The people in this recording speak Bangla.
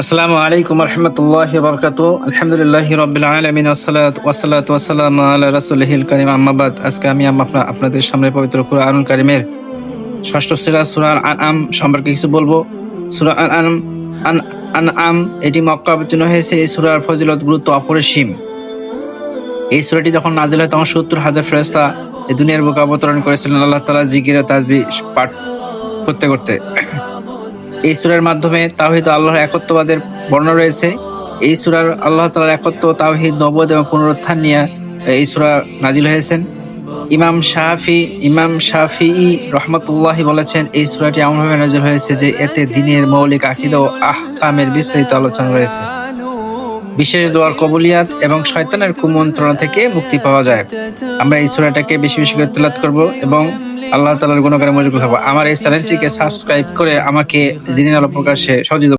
আসসালামু আলাইকুম রহমতুল্লাহি ওয়া বারাকাতুহু। আলহামদুলিল্লাহি রাব্বিল আলামিন ওয়াসসালাতু ওয়াসসালামু আলা রাসূলিহিল কারীম আম্মা বাদ। আজকে আমি আপনাদের সামনে পবিত্র কুরআনুল কারীমের ষষ্ঠ সূরা আনআম সম্পর্কে কিছু বলবো। সূরা আনআম এটি মক্কা অবতীর্ণ হয়েছে। এই সূরার ফজিলত গুরুত্ব অপরিসীম। এই সূরাটি যখন নাযিল হয় তখন ৭০,০০০ ফেরেশতা এই দুনিয়ার বুকে অবতরণ করেছিলেন আল্লাহ তাআলার জিকির ও তাসবিহ পাঠ করতে করতে। এই সূরার মাধ্যমে তাওহীদ ও আল্লাহর একত্ববাদের বর্ণনা রয়েছে। এই সূরার আল্লাহ তাআলার একত্ব, তাওহীদ, নবুয়ত এবং পুনরুত্থান নিয়ে এই সূরা নাযিল হয়েছেন। ইমাম শাফিঈ রাহমাতুল্লাহি বলেছেন, এই সূরাটি এমনভাবে নাযিল হয়েছে যে এতে দ্বীনের মৌলিক আকীদা ও আহকামের বিস্তারিত আলোচনা রয়েছে। বিশেষ দোয়ার কবুলিয়াত এবং শয়তানের কুমন্ত্রণা থেকে মুক্তি পাওয়া যায়। আমরা এই সূরাটাকে বেশি বেশি করে তিলাওয়াত করব এবং আল্লাহ তাআলার গুণগানে মশগুল হব। আমার এই চ্যানেলটিকে সাবস্ক্রাইব করে আমাকে দিনের আলো প্রকাশে সহযোগিতা